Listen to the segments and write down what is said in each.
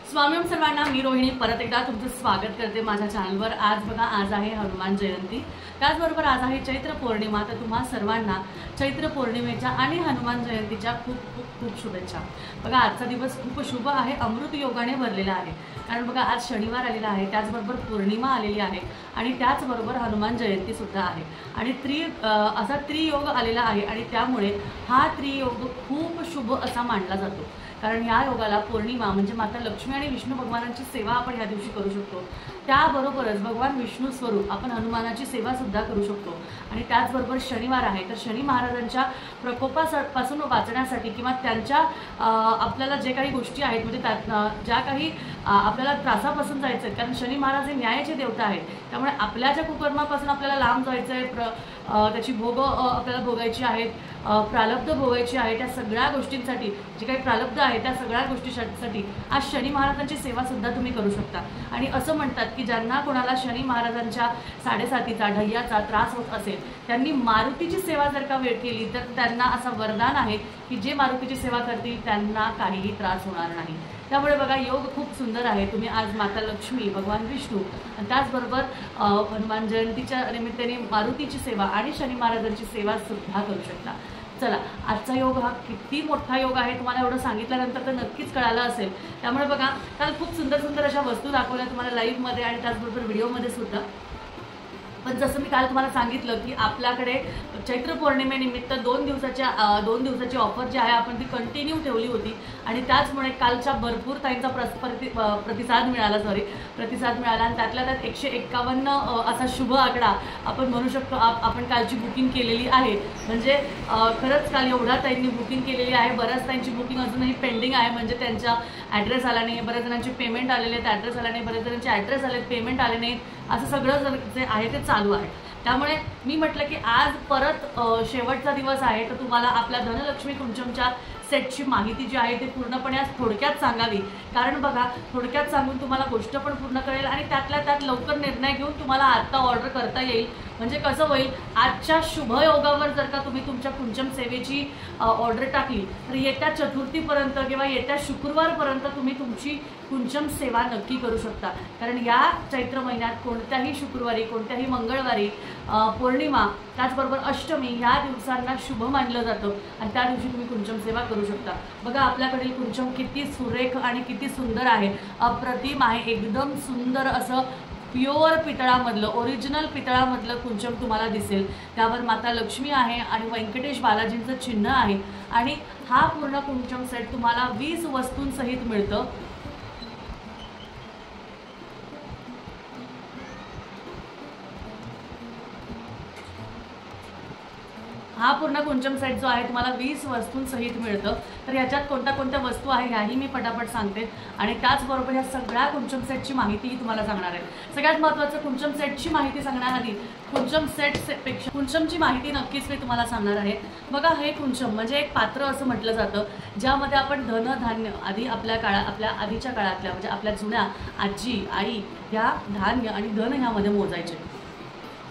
स्वामी सर्वांना मी रोहिणी परत एकदा तुमचं स्वागत करते माझ्या चॅनलवर। आज बघा, आज आहे हनुमान जयंती, त्याचबरोबर आज आहे चैत्र पौर्णिमा। तर तुम्हा सर्वांना चैत्र पौर्णिमेच्या आणि हनुमान जयंतीच्या खूप खूप खूप शुभेच्छा। बघा, आजचा दिवस खूप शुभ आहे, अमृत योगाने भरलेला आहे। कारण बघा, आज शनिवार आलेला आहे, त्याचबरोबर पौर्णिमा आलेली आहे आणि त्याचबरोबर हनुमान जयंती सुद्धा आहे आणि असा त्रियोग आलेला आहे आणि त्यामुळे हा त्रियोग खूप शुभ असा मानला जातो। कारण या योगाला पौर्णिमा म्हणजे माता लक्ष्मी आणि विष्णू भगवानांची सेवा आपण या दिवशी करू शकतो। त्याबरोबरच भगवान विष्णू स्वरूप आपण हनुमानाची सेवा सुद्धा करू शकतो आणि त्याचबरोबर शनिवार आहे, तर शनी महाराजांच्या प्रकोपापासून वाचण्यासाठी किंवा त्यांच्या आपल्याला जे काही गोष्टी आहेत म्हणजे ज्या काही आपल्याला त्रासापासून जायचं आहे, कारण शनी महाराज हे न्यायाचे देवता आहेत, त्यामुळे आपल्या ज्या कुकर्मापासून आपल्याला लांब जायचं आहे, त्याची भोग आपल्याला भोगायची आहेत, प्रारब्ध भोगायची आहे, त्या सगळ्या गोष्टींसाठी जे काही प्रारब्ध आहे त्या सगळ्या गोष्टीसाठी आज शनी महाराजांची सेवा सुद्धा तुम्ही करू शकता। आणि असं म्हणतात की ज्यांना कोणाला शनी महाराजांच्या साडेसातीचा ढय्याचा त्रास होत असेल त्यांनी मारुतीची सेवा जर का वेळ केली तर त्यांना असं वरदान आहे की जे मारुतीची सेवा करतील त्यांना काहीही त्रास होणार नाही। त्यामुळे बघा, योग खूप सुंदर आहे। तुम्ही आज माता लक्ष्मी, भगवान विष्णू आणि त्याचबरोबर हनुमान जयंतीच्या निमित्ताने मारुतीची सेवा आणि शनी महाराजांची सेवा सुद्धा करू शकता। चला, आजचा योग हा किती मोठा योग आहे तुम्हाला एवढं सांगितल्यानंतर तर नक्कीच कळालं असेल। त्यामुळे बघा, काल खूप सुंदर सुंदर अशा वस्तू दाखवल्या तुम्हाला लाईव्हमध्ये आणि त्याचबरोबर व्हिडिओमध्ये सुद्धा। पण जसं मी काल तुम्हाला सांगितलं की आपल्याकडे चैत्र पौर्णिमेनिमित्त दोन दिवसाची ऑफर जी आहे आपण ती कंटिन्यू ठेवली होती आणि त्याचमुळे कालच्या भरपूर ताईंचा प्रतिसाद मिळाला आणि त्यातल्या त्यात 151 असा शुभ आकडा आपण म्हणू शकतो आपण कालची बुकिंग केलेली आहे। म्हणजे खरंच काल एवढ्या ताईंनी बुकिंग केलेली आहे। बऱ्याच ताईंची बुकिंग अजूनही पेंडिंग आहे, म्हणजे त्यांचा ॲड्रेस आला नाही, बऱ्याच जणांची पेमेंट आलेले आहेत, ॲड्रेस आला नाही, बऱ्याच जणांचे ॲड्रेस आले, पेमेंट आले नाही, असं सगळं जे आहे ते चालू आहे। त्यामुळे मी म्हटलं की आज परत शेवटचा दिवस आहे, तर तुम्हाला आपल्या धनलक्ष्मी कुंचमच्या सेटची माहिती जी आहे ती पूर्णपणे आज थोडक्यात सांगावी। कारण बघा, थोडक्यात सांगून तुम्हाला गोष्ट पण पूर्ण कळेल आणि त्यातल्या त्यात लवकर निर्णय घेऊन तुम्हाला आत्ता ऑर्डर करता येईल। म्हणजे कसं होईल, आजच्या शुभयोगावर जर का तुम्ही तुमच्या कुंचम सेवेची ऑर्डर टाकली तर येत्या चतुर्थीपर्यंत किंवा येत्या शुक्रवारपर्यंत तुम्ही तुमची कुंचम सेवा नक्की करू शकता। कारण या चैत्र महिन्यात कोणत्याही शुक्रवारी, कोणत्याही मंगळवारी, पौर्णिमा त्याचबरोबर अष्टमी या दिवसांना शुभ मानलं जातं आणि त्या दिवशी तुम्ही कुंचम सेवा करू शकता। बघा, आपल्याकडील कुंचम किती सुरेख आणि किती सुंदर आहे, अप्रतिम आहे, एकदम सुंदर असं प्युअर पितळामधलं, ओरिजिनल पितळामधलं कुंचम तुम्हाला दिसेल। त्यावर माता लक्ष्मी आहे आणि व्यंकटेश बालाजींचं चिन्ह आहे आणि हा पूर्ण कुंचम सेट तुम्हाला 20 वस्तूंसहित मिळतं। हा पूर्ण कुंचम सेट जो आहे तुम्हाला 20 वस्तूंसहित मिळतं। तर याच्यात कोणत्या कोणत्या वस्तू आहे ह्याही मी पटापट सांगते आणि त्याचबरोबर या सगळ्या कुंचम सेटची माहितीही तुम्हाला सांगणार आहे। सगळ्यात महत्त्वाचं, कुंचम सेटची माहिती सांगण्याआधी कुंचम सेटपेक्षा कुंचमची माहिती नक्कीच मी तुम्हाला सांगणार आहे। बघा, हे कुंचम म्हणजे एक पात्र असं म्हटलं जातं ज्यामध्ये आपण धनधान्य आधी आपल्या आधीच्या काळातल्या म्हणजे आपल्या जुन्या आजी आई ह्या धान्य आणि धन ह्यामध्ये मोजायचे।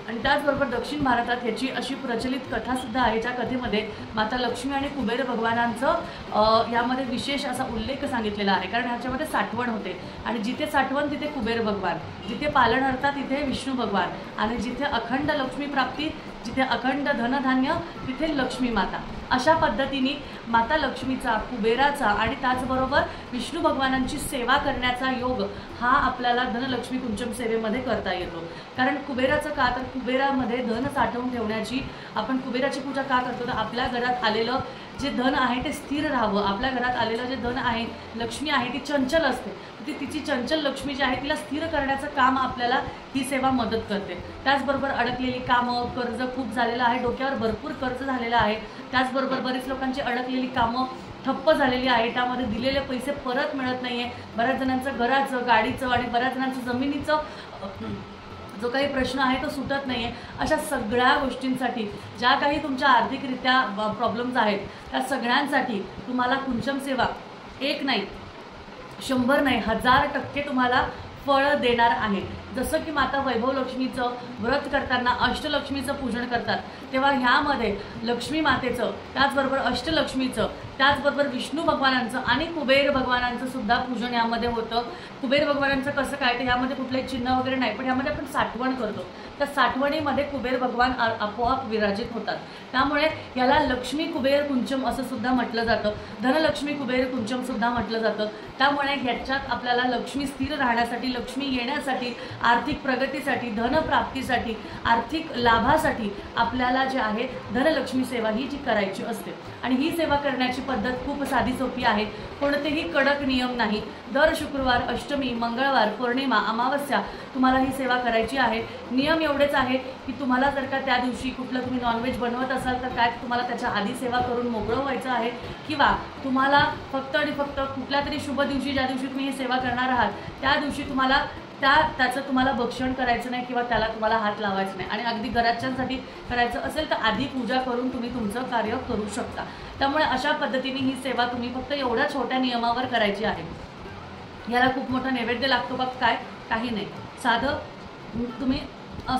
आणि त्याचबरोबर दक्षिण भारतात याची अशी प्रचलित कथासुद्धा आहे, ज्या कथेमध्ये माता लक्ष्मी आणि कुबेर भगवानांचं यामध्ये विशेष असा उल्लेख सांगितलेला आहे। कारण ह्याच्यामध्ये साठवण होते आणि जिथे साठवण तिथे कुबेर भगवान, जिथे पालनहर्ता तिथे विष्णू भगवान आणि जिथे अखंड लक्ष्मी प्राप्ती, जिथे अखंड धनधान्य तिथे लक्ष्मी माता। अशा पद्धतीने माता लक्ष्मीचा, कुबेराचा आणि त्याचबरोबर विष्णू भगवानांची सेवा करण्याचा योग हा आपल्याला धनलक्ष्मी कुंचम सेवेमध्ये करता येतो। कारण कुबेराचं का, तर कुबेरामध्ये धन साठवून ठेवण्याची आपण कुबेराची पूजा का करतो, तर आपल्या घरात आलेलं जे धन आहे ते स्थिर राहावं। आपल्या घरात आलेलं जे धन आहे, लक्ष्मी आहे, ती चंचल असते, तिची चंचल लक्ष्मी जी आहे तिला स्थिर करण्याचं काम आपल्याला ही सेवा मदत करते। त्याचबरोबर अडकलेली कामं, कर्ज खूप झालेलं आहे, डोक्यावर भरपूर कर्ज झालेलं आहे, त्याचबरोबर बरेच लोकांची अडकलेली कामं ठप्प झालेली आहे, त्यामध्ये दिलेले पैसे परत मिळत नाही आहे, बऱ्याच जणांचं घराचं, गाडीचं आणि बऱ्याच जणांचं जमिनीचं जो काही प्रश्न आहे तो सुटत नाही आहे। अशा सगळ्या गोष्टींसाठी, ज्या काही तुमच्या आर्थिकरित्या प्रॉब्लेम्स आहेत त्या सगळ्यांसाठी तुम्हाला कुंचम सेवा एक नाही, 100 नाही, 1000% तुम्हाला फळ देणार आहे। जसं की माता वैभव लक्ष्मीचं व्रत करताना अष्टलक्ष्मीचं पूजन करतात, तेव्हा ह्यामध्ये लक्ष्मी मातेचं, त्याचबरोबर अष्टलक्ष्मीचं, त्याचबरोबर विष्णू भगवानांचं आणि कुबेर भगवानांचं सुद्धा पूजन यामध्ये होतं। कुबेर भगवानांचं कसं काय, तर ह्यामध्ये कुठलंही चिन्ह वगैरे नाही, पण ह्यामध्ये आपण साठवण करतो, त्या साठवणीमध्ये कुबेर भगवान आपोआप विराजित होतात। त्यामुळे याला लक्ष्मी कुबेर कुंचम असं सुद्धा म्हटलं जातं, धनलक्ष्मी कुबेर कुंचम सुद्धा म्हटलं जातं। त्यामुळे ह्याच्यात आपल्याला लक्ष्मी स्थिर राहण्यासाठी, लक्ष्मी येण्यासाठी, आर्थिक प्रगतीसाठी, धनप्राप्तीसाठी, आर्थिक लाभासाठी आपल्याला जे आहे धनलक्ष्मी सेवा ही जी करायची असते। आणि ही सेवा करण्याची पद्धत खूप साधी सोपी आहे, कोणतेही कडक नियम नाही। दर शुक्रवार, अष्टमी, मंगळवार, पौर्णिमा, अमावस्या तुम्हाला ही सेवा करायची आहे। नियम एवढेच आहे की तुम्हाला जर का त्या दिवशी कुठलं तुम्ही नॉनव्हेज बनवत असाल तर काय तुम्हाला त्याच्या आधी सेवा करून मोकळं व्हायचं आहे, किंवा तुम्हाला फक्त आणि फक्त कुठल्या तरी शुभ दिवशी, ज्या दिवशी तुम्ही ही सेवा करणार आहात त्या दिवशी तुम्हाला त्याचं तुम्हाला भक्षण करायचं नाही किंवा त्याला तुम्हाला हात लावायचं नाही। आणि अगदी घराच्यांसाठी करायचं असेल तर आधी पूजा करून तुम्ही तुमचं कार्य करू शकता। त्यामुळे अशा पद्धतीने ही सेवा तुम्ही फक्त एवढ्या छोट्या नियमावर करायची आहे। याला खूप मोठा नैवेद्य लागतो का, काय काही नाही, साधं तुम्ही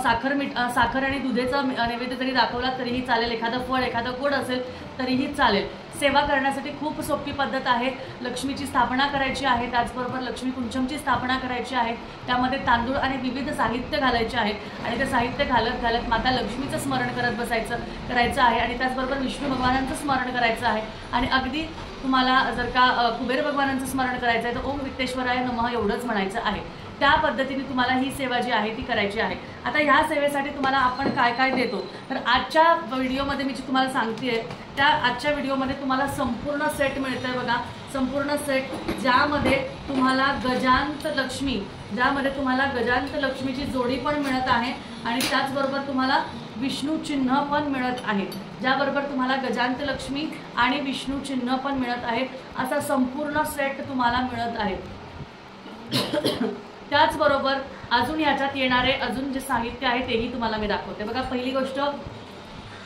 साखर आणि दुधाचा नैवेद्य जरी दाखवला तरीही चालेल, एखादं फळ, एखादं गोड असेल तरीही चालेल। सेवा करण्यासाठी खूप सोपी पद्धत आहे। लक्ष्मीची स्थापना करायची आहे, त्याचबरोबर लक्ष्मी कुंचमची स्थापना करायची आहे, त्यामध्ये तांदूळ आणि विविध साहित्य घालायचे आहे आणि ते साहित्य घालत माता लक्ष्मीचं स्मरण करत करायचं आहे आणि त्याचबरोबर विष्णू भगवानांचं स्मरण करायचं आहे। आणि अगदी तुम्हाला जर का कुबेर भगवानांचं स्मरण करायचं आहे तर ओम वित्तेश्वराय नमः एवढंच म्हणायचं आहे। त्या पद्धतीने तुम्हाला ही सेवा जी आहे ती करायची आहे। आता ह्या सेवेसाठी तुम्हाला आपण काय काय देतो, तर आजच्या व्हिडिओमध्ये मी जी तुम्हाला सांगते त्या आजच्या व्हिडिओमध्ये तुम्हाला संपूर्ण सेट मिळतंय बघा, संपूर्ण सेट, ज्यामध्ये तुम्हाला गजांत लक्ष्मीची जोडी पण मिळत आहे आणि त्याचबरोबर तुम्हाला विष्णू चिन्ह पण मिळत आहे, ज्याबरोबर तुम्हाला गजांत लक्ष्मी आणि विष्णू चिन्ह पण मिळत आहे। असा संपूर्ण सेट तुम्हाला मिळत आहे। त्याचबरोबर अजून ह्याच्यात येणारे अजून जे साहित्य आहे तेही तुम्हाला मी दाखवते बघा। पहिली गोष्ट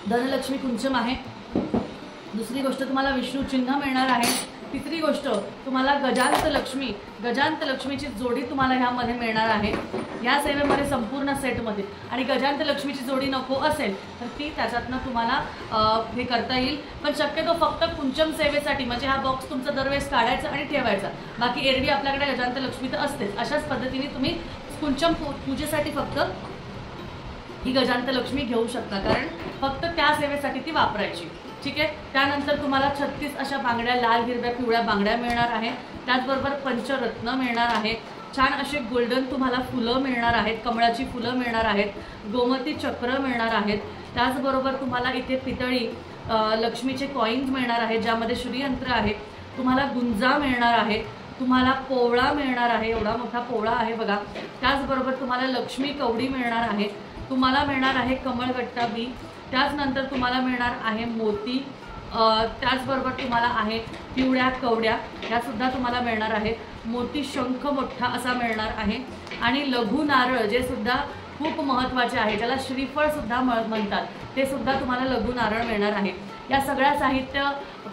धनलक्ष्मी कुंचम आहे, दुसरी गोष्ट तुम्हाला विष्णू चिन्ह मिळणार आहे, तिसरी गोष्ट तुम्हाला गजांत लक्ष्मीची जोडी तुम्हाला ह्यामध्ये मिळणार आहे या सेवेमध्ये संपूर्ण सेटमध्ये। आणि गजांत लक्ष्मीची जोडी नको असेल तर ती त्याच्यातनं तुम्हाला हे करता येईल, पण शक्यतो फक्त कुंचम सेवेसाठी म्हणजे हा बॉक्स तुमचा दरवेळेस काढायचा आणि ठेवायचा, बाकी एरवी आपल्याकडे गजांत लक्ष्मी तर असतेच। अशाच पद्धतीने तुम्ही कुंचम पूजेसाठी फक्त ही गजांत लक्ष्मी घेऊ शकता, कारण फक्त त्या सेवेसाठी ती वापरायची, ठीक आहे। त्यानंतर तुम्हाला 36 अशा बांगड्या, लाल, हिरव्या, पिवळ्या बांगड्या मिळणार आहे, त्याचबरोबर पंचरत्न मिळणार आहे, छान असे गोल्डन तुम्हाला फुलं मिळणार आहेत, कमळाची फुलं मिळणार आहेत, गोमती चक्र मिळणार आहेत, त्याचबरोबर तुम्हाला इथे पितळी लक्ष्मीचे कॉईन्स मिळणार आहेत ज्यामध्ये श्रीयंत्र आहे, तुम्हाला गुंजा मिळणार आहे, तुम्हाला पोवळा मिळणार आहे, एवढा मोठा पोवळा आहे बघा, त्याचबरोबर तुम्हाला लक्ष्मी कवडी मिळणार आहे, तुम्हाला मिळणार आहे कमळगट्टा बी, त्याचनंतर तुम्हाला मिळणार आहे मोती, त्याचबरोबर तुम्हाला आहे पिवळ्या कवड्या, ह्यासुद्धा तुम्हाला मिळणार आहे, मोती शंख मोठा असा मिळणार आहे, आणि लघु नारळ जे सुद्धा खूप महत्त्वाचे आहे, ज्याला श्रीफळ सुद्धा म्हणतात, ते सुद्धा तुम्हाला लघु नारळ मिळणार आहे। या सगळ्या साहित्य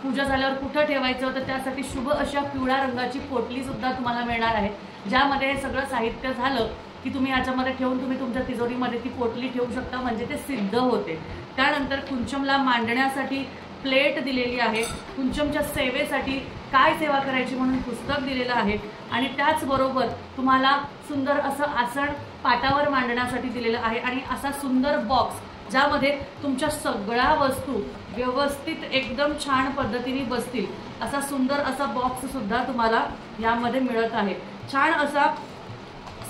पूजा झाल्यावर कुठं ठेवायचं, तर त्यासाठी शुभ अशा पिवळ्या रंगाची पोटली सुद्धा तुम्हाला मिळणार आहे, ज्यामध्ये हे सगळं साहित्य झालं की तुम्ही ह्याच्यामध्ये ठेवून तुम्ही तुमच्या तिजोरीमध्ये ती पोटली ठेवू शकता, म्हणजे ते सिद्ध होते। त्यानंतर कुंचमला मांडण्यासाठी प्लेट दिलेली आहे, कुंचमच्या सेवेसाठी काय सेवा करायची म्हणून पुस्तक दिलेलं आहे, आणि त्याचबरोबर तुम्हाला सुंदर असं आसन पाटावर मांडण्यासाठी दिलेलं आहे, आणि असा सुंदर बॉक्स ज्यामध्ये तुमच्या सगळ्या वस्तू व्यवस्थित एकदम छान पद्धतीने बसतील असा सुंदर असा बॉक्स सुद्धा तुम्हाला यामध्ये मिळत आहे। छान असा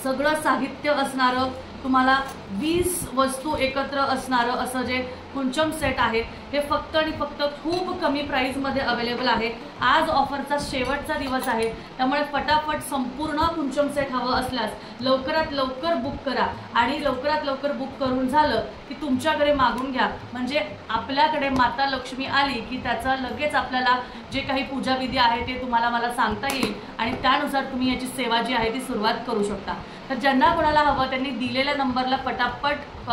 सगळं साहित्य असणारं, तुम्हाला 20 वस्तू एकत्र असणारं असं जे कुंचम सेट आहे हे फक्त आणि फक्त खूप कमी प्राईसमध्ये अवेलेबल आहे। आज ऑफरचा शेवटचा दिवस आहे, त्यामुळे फटाफट संपूर्ण कुंचम सेट हवं असल्यास लवकरात लवकर बुक करा, आणि लवकरात लवकर बुक करून झालं की तुमच्याकडे मागून घ्या, म्हणजे आपल्याकडे माता लक्ष्मी आली की त्याचा लगेच आपल्याला जे काही पूजाविधी आहे ते तुम्हाला मला सांगता येईल, आणि त्यानुसार तुम्ही याची सेवा जी आहे ती सुरुवात करू शकता। तर ज्यांना कोणाला हवं त्यांनी दिलेल्या नंबरला पटापट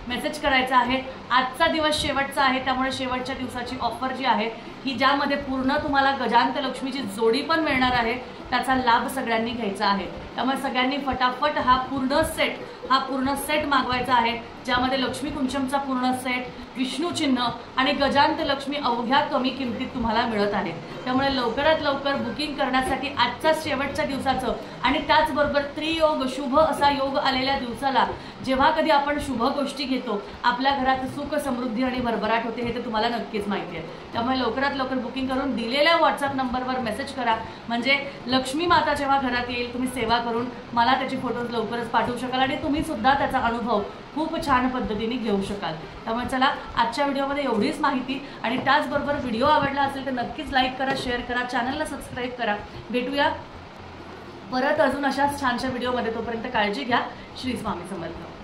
मेसेज करायचा आहे। आजचा दिवस शेवटचा आहे, त्यामुळे शेवटच्या दिवसाची ऑफर जी आहे की ज्यामध्ये पूर्ण तुम्हाला गजांत लक्ष्मीची जोडी पण मिळणार आहे, त्याचा लाभ सगळ्यांनी घ्यायचा आहे। त्यामुळे सगळ्यांनी फटाफट हा पूर्ण सेट मागवायचा आहे, ज्यामध्ये लक्ष्मी कुंचमचा पूर्ण सेट, विष्णू चिन्ह आणि गजांत लक्ष्मी अवघ्या कमी किमतीत तुम्हाला मिळत आहे। त्यामुळे लवकरात लवकर बुकिंग करण्यासाठी आजच्या शेवटच्या दिवसाचं आणि त्याचबरोबर त्रियोग शुभ असा योग आलेल्या दिवसाला जेव्हा कधी आपण शुभ गोष्टी घेतो आपल्या घरात सुख समृद्धी आणि भरभराट होते हे तर तुम्हाला नक्कीच माहिती आहे। त्यामुळे लवकरात लवकर बुकिंग करून दिलेल्या व्हॉट्सअप नंबरवर मेसेज करा, म्हणजे लक्ष्मी माता जेव्हा घरात येईल तुम्ही सेवा करून मला त्याचे फोटोज लवकरच पाठवू शकाल आणि तुम्ही सुद्धा त्याचा अनुभव खूप छान पद्धतीने घेऊ शकाल। त्यामुळे चला आजच्या व्हिडिओमध्ये एवढीच माहिती, आणि त्याचबरोबर व्हिडिओ आवडला असेल तर नक्कीच लाईक करा, शेअर करा, चॅनलला सबस्क्राईब करा। भेटूया परत अजून अशाच छानशा व्हिडिओमध्ये, तोपर्यंत काळजी घ्या। श्री स्वामी समर्थ।